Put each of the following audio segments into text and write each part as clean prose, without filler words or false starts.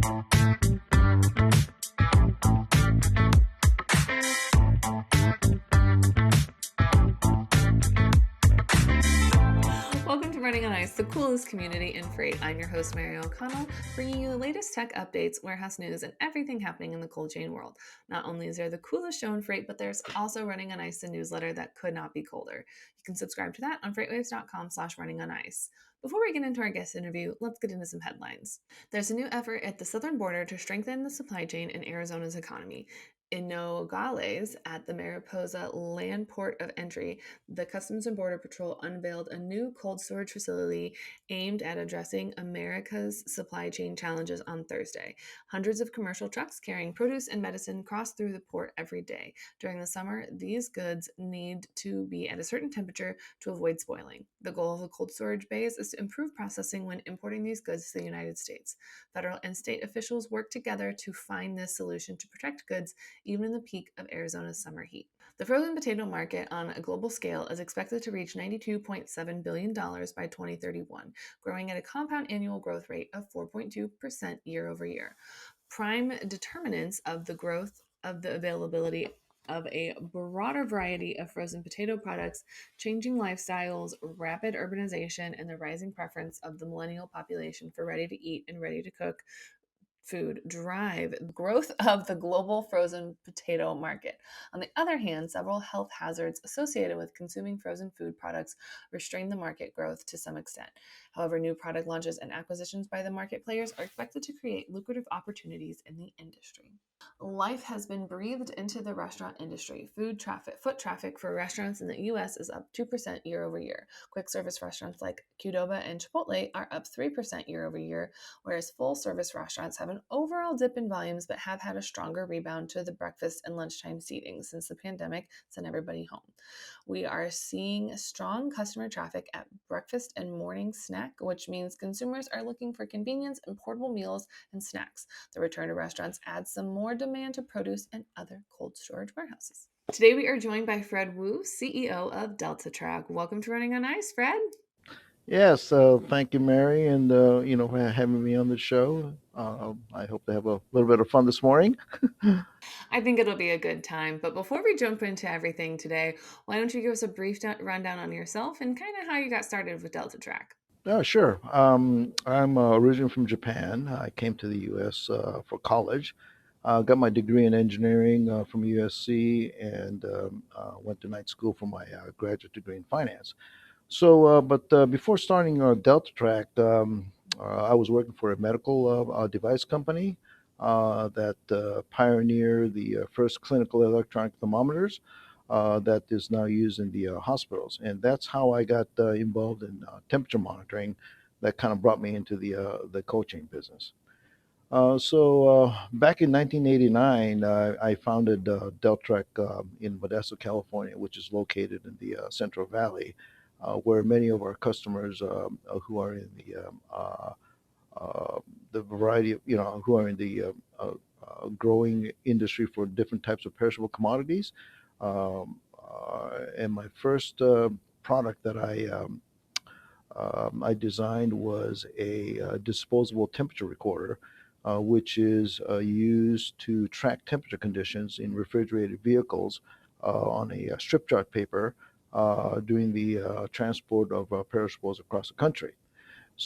Welcome to Running on Ice, the coolest community in freight. I'm your host, Mary O'Connell, bringing you the latest tech updates, warehouse news, and everything happening in the cold chain world. Not only is there the coolest show in freight, but there's also Running on Ice, the newsletter that could not be colder. You can subscribe to that on freightwaves.com/runningonIce. Before we get into our guest interview, let's get into some headlines. There's a new effort at the southern border to strengthen the supply chain in Arizona's economy. In Nogales, at the Mariposa Land Port of Entry, the Customs and Border Patrol unveiled a new cold storage facility aimed at addressing America's supply chain challenges on Thursday. Hundreds of commercial trucks carrying produce and medicine cross through the port every day. During the summer, these goods need to be at a certain temperature to avoid spoiling. The goal of the cold storage bays is to improve processing when importing these goods to the United States. Federal and state officials work together to find this solution to protect goods even in the peak of Arizona's summer heat. The frozen potato market on a global scale is expected to reach $92.7 billion by 2031, growing at a compound annual growth rate of 4.2% year over year. Prime determinants of the growth of the availability of a broader variety of frozen potato products, changing lifestyles, rapid urbanization, and the rising preference of the millennial population for ready to eat and ready to cook food drive growth of the global frozen potato market. On the other hand, several health hazards associated with consuming frozen food products restrain the market growth to some extent. However, new product launches and acquisitions by the market players are expected to create lucrative opportunities in the industry. Life has been breathed into the restaurant industry. Foot traffic for restaurants in the U.S. is up 2% year over year. Quick service restaurants like Qdoba and Chipotle are up 3% year over year, whereas full service restaurants have an overall dip in volumes but have had a stronger rebound to the breakfast and lunchtime seating since the pandemic sent everybody home. We are seeing strong customer traffic at breakfast and morning snack, which means consumers are looking for convenience and portable meals and snacks. The return to restaurants adds some more demand to produce and other cold storage warehouses. Today we are joined by Fred Wu, CEO of DeltaTrack. Welcome to Running on Ice, Fred. Yes, thank you, Mary, and for having me on the show. I hope to have a little bit of fun this morning. I think it'll be a good time. But before we jump into everything today, why don't you give us a brief rundown on yourself and kind of how you got started with DeltaTrack? Oh, sure. I'm originally from Japan. I came to the U.S. For college. Got my degree in engineering from USC and went to night school for my graduate degree in finance. But before starting Delta Track, I was working for a medical device company that pioneered the first clinical electronic thermometers that is now used in the hospitals. And that's how I got involved in temperature monitoring. That kind of brought me into the coaching business. Back in 1989, I founded Deltrek in Modesto, California, which is located in the Central Valley, where many of our customers who are in the variety of, who are in the growing industry for different types of perishable commodities. And my first product that I designed was a disposable temperature recorder, which is used to track temperature conditions in refrigerated vehicles on a strip chart paper during the transport of perishables across the country.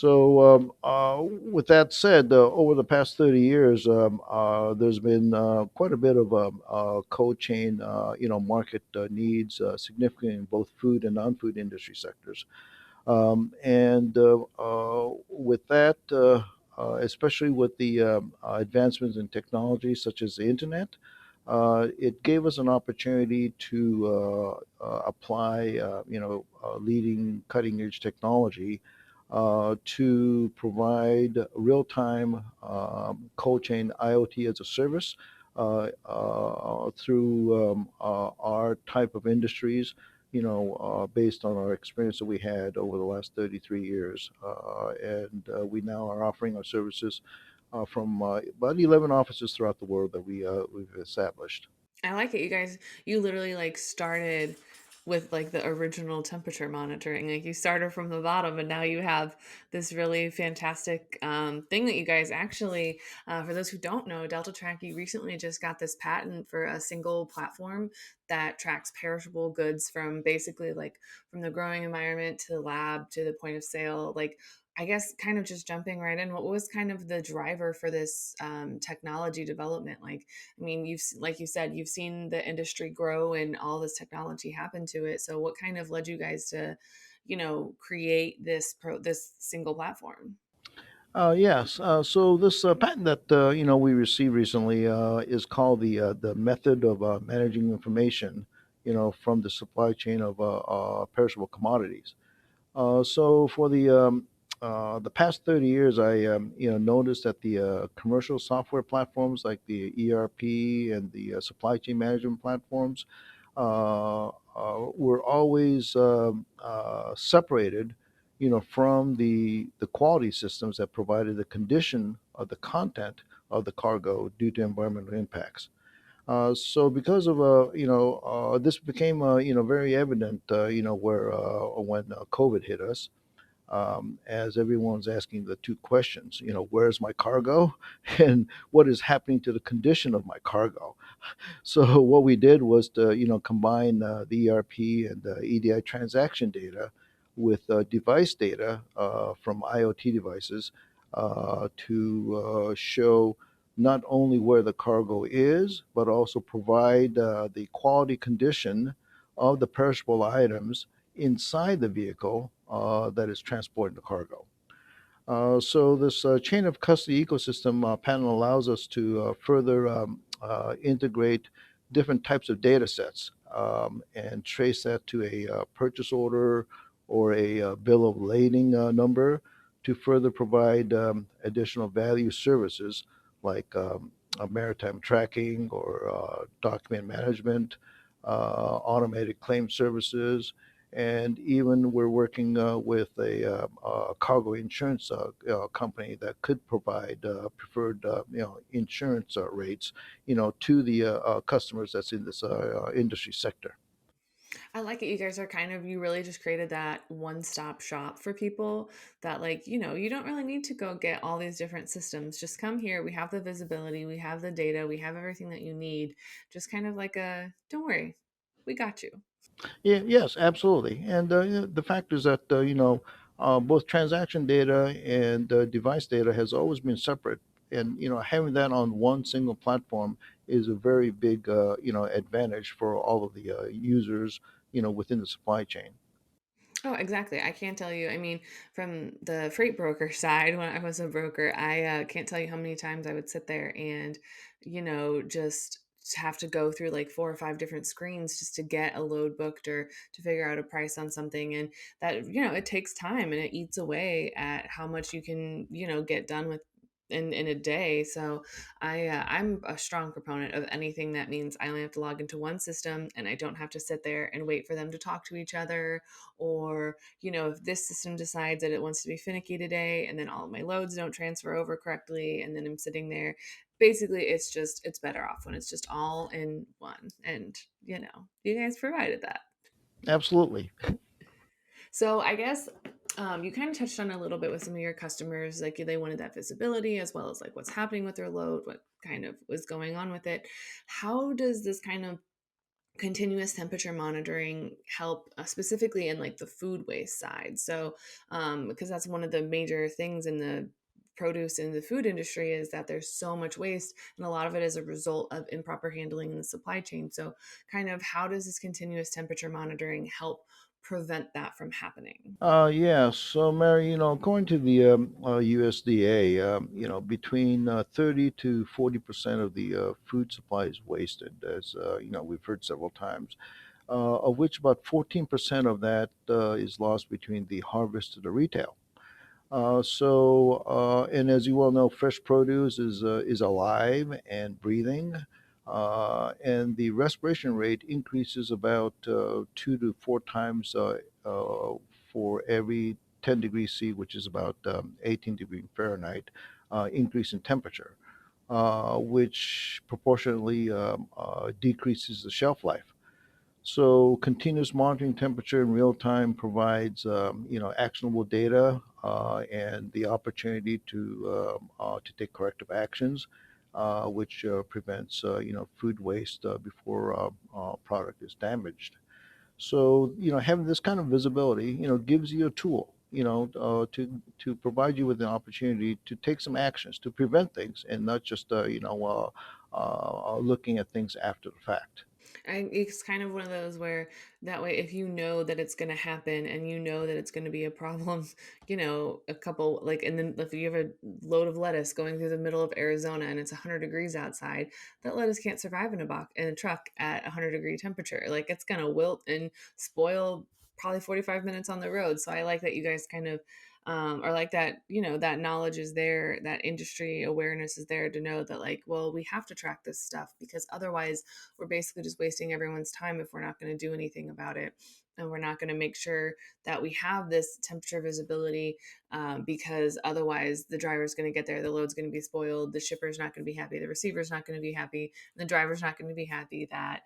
With that said, over the past 30 years, there's been quite a bit of cold chain, market needs, significant in both food and non-food industry sectors. With that, especially with the advancements in technology such as the internet, it gave us an opportunity to apply, leading cutting edge technology to provide real-time cold chain IoT as a service through our type of industries, based on our experience that we had over the last 33 years. We now are offering our services from about 11 offices throughout the world that we've established. I like it. You guys, you literally like started with like the original temperature monitoring. Like you started from the bottom, and now you have this really fantastic thing that you guys actually, for those who don't know, Delta Track, you recently just got this patent for a single platform that tracks perishable goods from basically like from the growing environment to the lab to the point of sale. Like, I guess kind of just jumping right in, what was kind of the driver for this technology development? Like, I mean, like you said, you've seen the industry grow and all this technology happen to it. So, what kind of led you guys to, create this single platform? Yes. So this patent that we received recently is called the method of managing information, from the supply chain of perishable commodities. So for the past 30 years, I noticed that the commercial software platforms like the ERP and the supply chain management platforms were always separated, from the quality systems that provided the condition of the content of the cargo due to environmental impacts. So because of this became very evident where when COVID hit us, as everyone's asking the two questions, where's my cargo, and what is happening to the condition of my cargo. So what we did was to combine the ERP and EDI transaction data with device data from IoT devices to show not only where the cargo is, but also provide the quality condition of the perishable items inside the vehicle that is transporting the cargo. So this chain of custody ecosystem panel allows us to further integrate different types of data sets and trace that to a purchase order or a bill of lading number to further provide additional value services like maritime tracking or document management, automated claim services, and even we're working with a cargo insurance company that could provide preferred insurance rates to the customers that's in this industry sector. I like it. You guys are you really just created that one stop shop for people that, like, you don't really need to go get all these different systems. Just come here. We have the visibility, we have the data, we have everything that you need. Just kind of like don't worry, we got you. Yeah, yes, absolutely. And the fact is that both transaction data and device data has always been separate, and having that on one single platform is a very big advantage for all of the users within the supply chain. Oh, exactly. I can't tell you. I mean, from the freight broker side, when I was a broker, I can't tell you how many times I would sit there and, just have to go through like four or five different screens just to get a load booked or to figure out a price on something. And that, it takes time and it eats away at how much you can, get done with in a day. So I'm a strong proponent of anything that means I only have to log into one system and I don't have to sit there and wait for them to talk to each other, or if this system decides that it wants to be finicky today and then all of my loads don't transfer over correctly and then I'm sitting there, basically it's better off when it's just all in one. And you guys provided that. Absolutely. So I guess you kind of touched on it a little bit with some of your customers, like they wanted that visibility as well as like what's happening with their load, what kind of was going on with it. How does this kind of continuous temperature monitoring help, specifically in like the food waste side? So because that's one of the major things in the produce in the food industry, is that there's so much waste and a lot of it is a result of improper handling in the supply chain. So kind of how does this continuous temperature monitoring help prevent that from happening? Yeah, so Mary, according to the USDA, between 30 to 40% of the food supply is wasted, as we've heard several times, of which about 14% of that is lost between the harvest to the retail. And as you well know, fresh produce is alive and breathing, and the respiration rate increases about 2 to 4 times for every 10 degrees C, which is about 18 degrees Fahrenheit, increase in temperature, which proportionately decreases the shelf life. So continuous monitoring temperature in real time provides actionable data and the opportunity to take corrective actions, which prevents food waste before product is damaged. So having this kind of visibility gives you a tool to provide you with an opportunity to take some actions to prevent things and not just looking at things after the fact. It's kind of one of those where that way, if you know that it's going to happen and you know that it's going to be a problem, a couple like, and then if you have a load of lettuce going through the middle of Arizona and it's 100 degrees outside, that lettuce can't survive in a truck at 100-degree temperature. Like it's going to wilt and spoil probably 45 minutes on the road. So I like that you guys kind of or like that, that knowledge is there, that industry awareness is there to know that, like, well, we have to track this stuff because otherwise we're basically just wasting everyone's time if we're not going to do anything about it. And we're not going to make sure that we have this temperature visibility because otherwise the driver's going to get there, the load's going to be spoiled, the shipper's not going to be happy, the receiver's not going to be happy, and the driver's not going to be happy that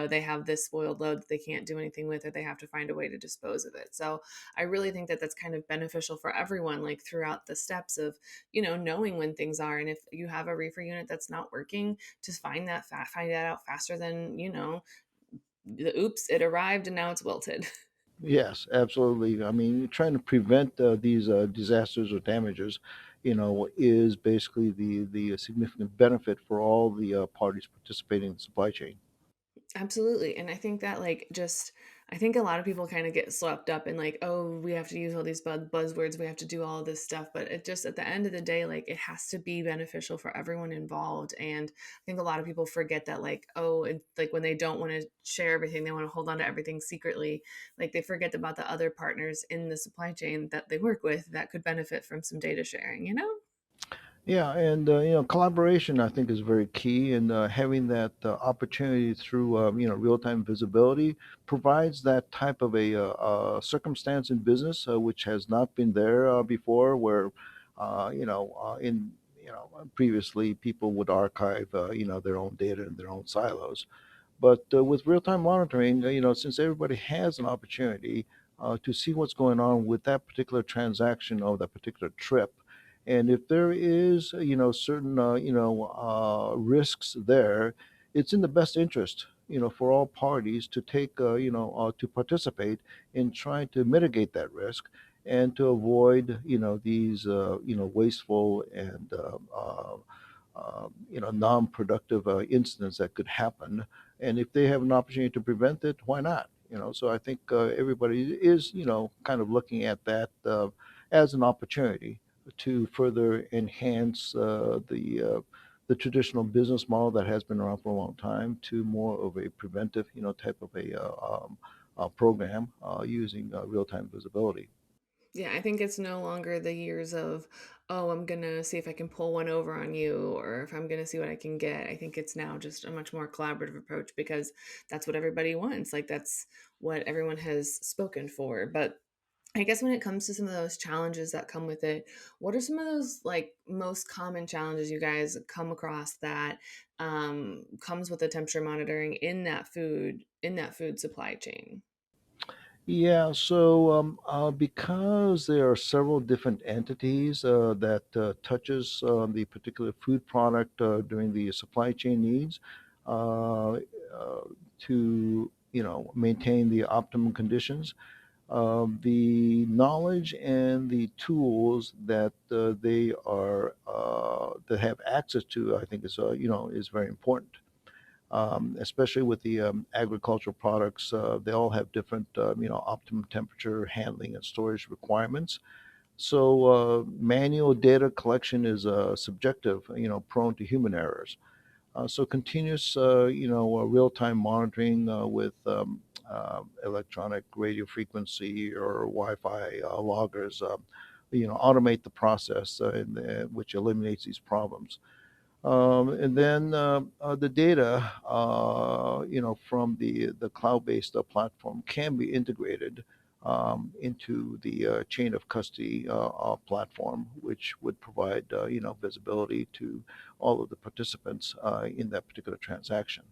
they have this spoiled load that they can't do anything with, or they have to find a way to dispose of it. So I really think that that's kind of beneficial for everyone, like throughout the steps of knowing when things are. And if you have a reefer unit that's not working, just find that out faster than the oops, it arrived and now it's wilted. Yes, absolutely. I mean, trying to prevent these disasters or damages, is basically the significant benefit for all the parties participating in the supply chain. Absolutely. And I think that, like, just, I think a lot of people kind of get swept up in, like, oh, we have to use all these buzzwords, we have to do all of this stuff. But it just, at the end of the day, like, it has to be beneficial for everyone involved. And I think a lot of people forget that, like, oh, and like when they don't want to share everything, they want to hold on to everything secretly. Like, they forget about the other partners in the supply chain that they work with that could benefit from some data sharing? Yeah, and collaboration I think is very key, and having that opportunity through real time visibility provides that type of circumstance in business which has not been there before, where in previously people would archive their own data in their own silos. But with real time monitoring, since everybody has an opportunity to see what's going on with that particular transaction or that particular trip, and if there is, certain, risks there, it's in the best interest, for all parties to to participate in trying to mitigate that risk and to avoid, these, wasteful and, non-productive incidents that could happen. And if they have an opportunity to prevent it, why not? So I think everybody is, kind of looking at that as an opportunity to further enhance the traditional business model that has been around for a long time to more of a preventive, type of program using real-time visibility. Yeah, I think it's no longer the years of, oh, I'm gonna see if I can pull one over on you, or if I'm gonna see what I can get. I think it's now just a much more collaborative approach because that's what everybody wants. Like, that's what everyone has spoken for. But I guess when it comes to some of those challenges that come with it, what are some of those, like, most common challenges you guys come across that comes with the temperature monitoring in that food supply chain? Yeah, so because there are several different entities that touches the particular food product during the supply chain needs uh, to maintain the optimum conditions, the knowledge and the tools that they are that have access to, I think is very important, especially with the agricultural products. They all have different, optimum temperature handling and storage requirements. So manual data collection is subjective, prone to human errors. So continuous, real-time monitoring with electronic radio frequency or Wi-Fi loggers, automate the process, which eliminates these problems. And then the data, from the cloud-based platform can be integrated into the chain of custody platform, which would provide, visibility to all of the participants in that particular transaction.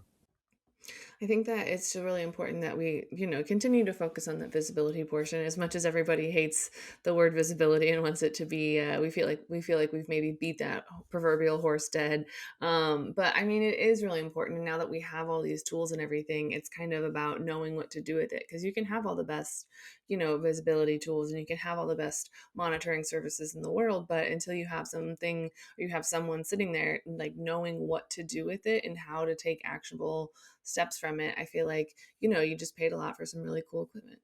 I think that it's really important that we, continue to focus on that visibility portion. As much as everybody hates the word visibility and wants it to be, we feel like we've maybe beat that proverbial horse dead. But I mean, it is really important. And now that we have all these tools and everything, it's kind of about knowing what to do with it, because you can have all the best, visibility tools, and you can have all the best monitoring services in the world, but until you have something, or you have someone sitting there like knowing what to do with it and how to take actionable steps from it, I feel like, you just paid a lot for some really cool equipment.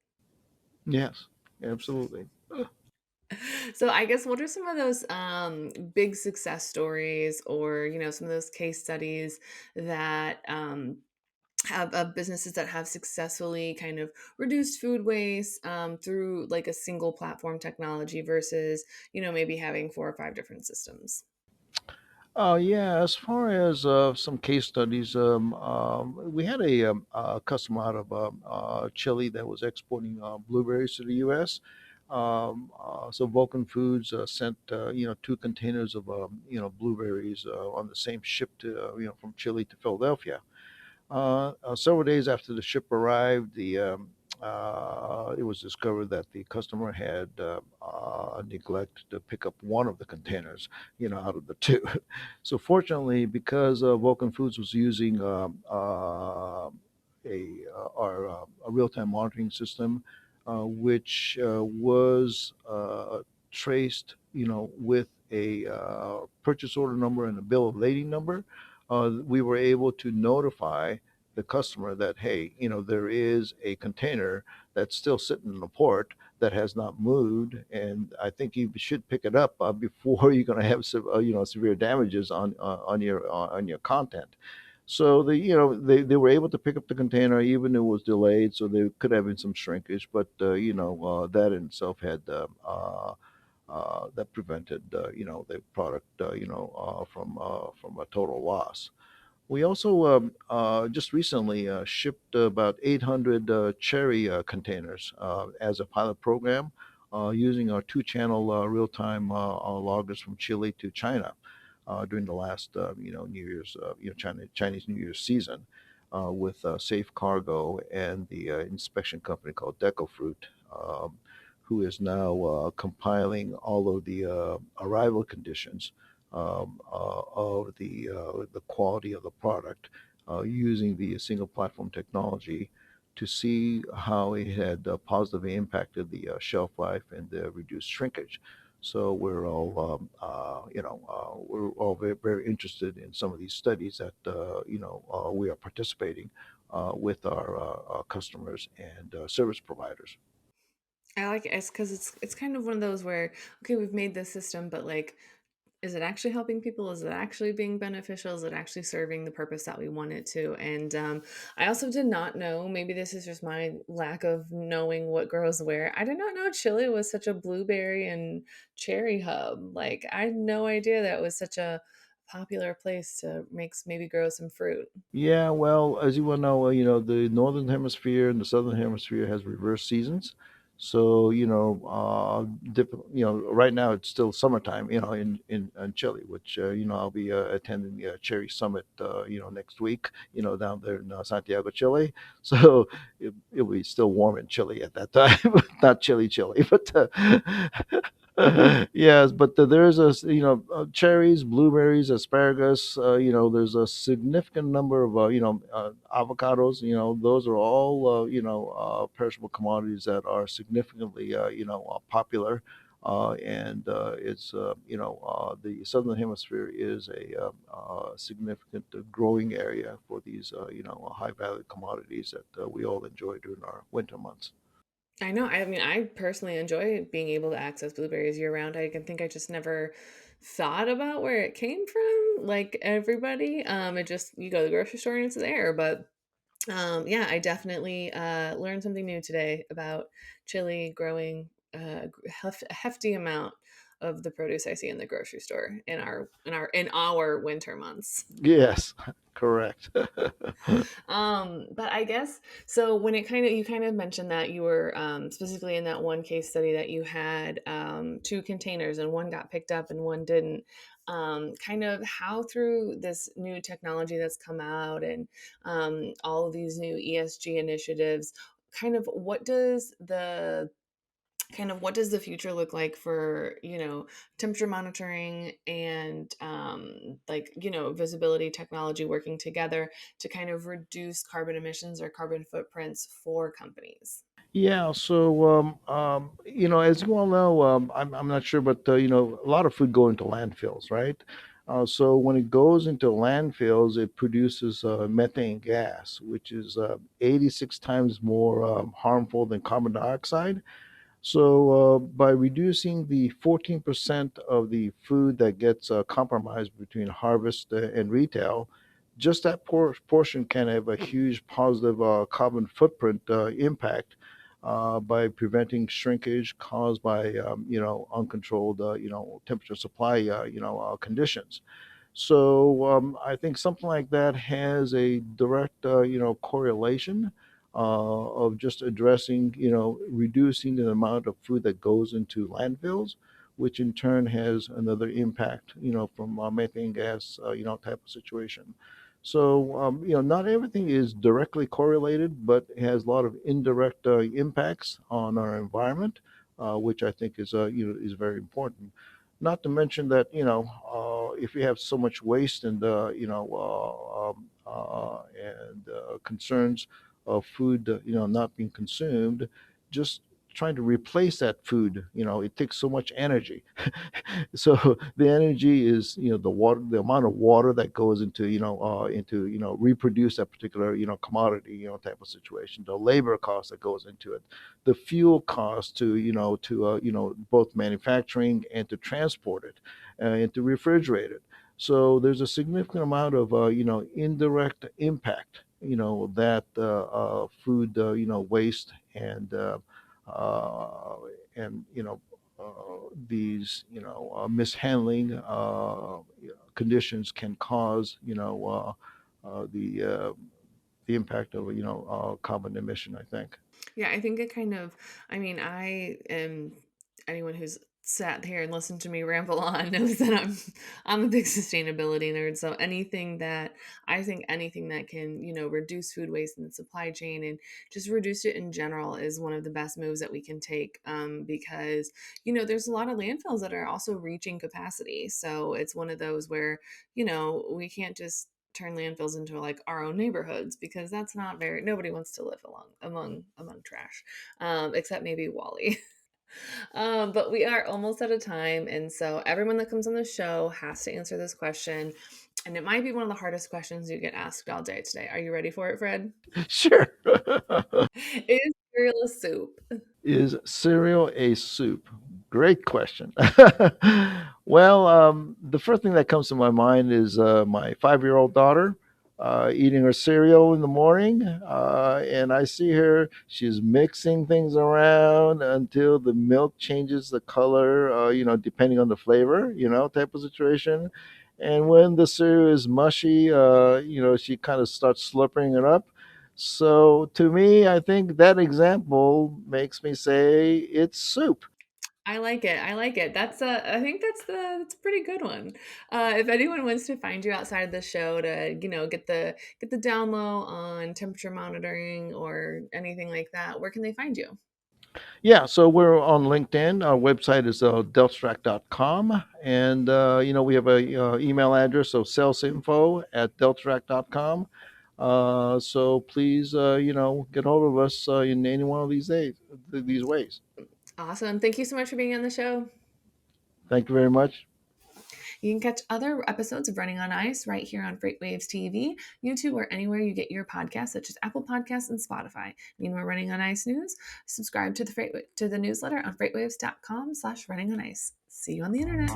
Yes, absolutely. So I guess, what are some of those big success stories, or, some of those case studies that have businesses that have successfully kind of reduced food waste through like a single platform technology versus, maybe having four or five different systems? Yeah, as far as some case studies, we had a customer out of Chile that was exporting blueberries to the U.S. So Vulcan Foods sent two containers of blueberries on the same ship to from Chile to Philadelphia. Several days after the ship arrived, it was discovered that the customer had neglected to pick up one of the containers, out of the two. So fortunately, because Vulcan Foods was using a real-time monitoring system, which was traced, with a purchase order number and a bill of lading number, we were able to notify the customer that, hey, there is a container that's still sitting in the port that has not moved, and I think you should pick it up before you're going to have severe damages on your content. So they were able to pick up the container even though it was delayed, so there could have been some shrinkage, but that in itself had that prevented the product from a total loss. We also just recently shipped about 800 cherry containers as a pilot program using our two-channel real-time loggers from Chile to China during the last New Year's Chinese New Year's season with Safe Cargo and the inspection company called Decofruit. Who is now compiling all of the arrival conditions of the quality of the product using the single platform technology to see how it had positively impacted the shelf life and the reduced shrinkage. So we're all very, very interested in some of these studies that we are participating with our customers and service providers. I like it because it's kind of one of those where, okay, we've made this system, but like, is it actually helping people? Is it actually being beneficial? Is it actually serving the purpose that we want it to? And I also did not know, maybe this is just my lack of knowing what grows where. I did not know Chile was such a blueberry and cherry hub. Like, I had no idea that was such a popular place to maybe grow some fruit. Yeah, well, as you well know, the northern hemisphere and the southern hemisphere has reverse seasons. So, right now it's still summertime, in Chile, which, I'll be attending the Cherry Summit, next week, down there in Santiago, Chile. So it'll be still warm in Chile at that time, not chilly, but yes, but there is cherries, blueberries, asparagus. There's a significant number of avocados. Those are all perishable commodities that are significantly popular. And it's the southern hemisphere is a significant growing area for these high value commodities that we all enjoy during our winter months. I know. I mean, I personally enjoy being able to access blueberries year round. I can think I just never thought about where it came from, like everybody. It just, you go to the grocery store and it's there. But yeah, I definitely learned something new today about chili growing a hefty amount of the produce I see in the grocery store in our winter months. Yes. Correct. But I guess so. When it kind of you kind of mentioned that you were specifically in that one case study that you had two containers and one got picked up and one didn't. Kind of how through this new technology that's come out and all of these new ESG initiatives, kind of what does the future look like for temperature monitoring and like visibility technology working together to kind of reduce carbon emissions or carbon footprints for companies? Yeah, so as you all know, I'm not sure, but a lot of food go into landfills, right? So when it goes into landfills, it produces methane gas, which is 86 times more harmful than carbon dioxide. So, by reducing the 14% of the food that gets compromised between harvest and retail, just that portion can have a huge positive carbon footprint impact by preventing shrinkage caused by, uncontrolled, temperature supply, conditions. So I think something like that has a direct, correlation of just addressing, reducing the amount of food that goes into landfills, which in turn has another impact, from methane gas, type of situation. So not everything is directly correlated, but it has a lot of indirect impacts on our environment, which I think is, is very important. Not to mention that if you have so much waste and concerns of food not being consumed, just trying to replace that food, it takes so much energy. So the energy is the water, the amount of water that goes into reproduce that particular commodity type of situation, the labor cost that goes into it, the fuel cost to both manufacturing and to transport it and to refrigerate it. So there's a significant amount of indirect impact that food waste uh, and these mishandling conditions can cause the impact of carbon emission, I think. Yeah, I think it kind of, I mean, I am, anyone who's sat here and listened to me ramble on knows that I'm a big sustainability nerd. So I think anything that can, reduce food waste in the supply chain and just reduce it in general is one of the best moves that we can take. Because, there's a lot of landfills that are also reaching capacity. So it's one of those where, we can't just turn landfills into like our own neighborhoods because that's not very nobody wants to live along among trash, except maybe Wally. But we are almost out of time, and so everyone that comes on the show has to answer this question, and it might be one of the hardest questions you get asked all day today. Are you ready for it, Fred? Sure. Is cereal a soup? Is cereal a soup? Great question. Well, the first thing that comes to my mind is my 5-year-old daughter eating her cereal in the morning. And I see her, she's mixing things around until the milk changes the color, depending on the flavor, type of situation. And when the cereal is mushy, she kind of starts slurping it up. So to me, I think that example makes me say it's soup. I like it. I like it. I think that's a pretty good one. If anyone wants to find you outside of the show to, get the down low on temperature monitoring or anything like that, where can they find you? Yeah, so we're on LinkedIn. Our website is deltrack.com. And, we have a email address, so salesinfo at deltrack.com. So please, get hold of us in any one of these days, these ways. Awesome. Thank you so much for being on the show. Thank you very much. You can catch other episodes of Running on Ice right here on FreightWaves TV, YouTube, or anywhere you get your podcasts, such as Apple Podcasts and Spotify. Need more Running on Ice news? Subscribe to the newsletter on freightwaves.com/running on ice. See you on the internet.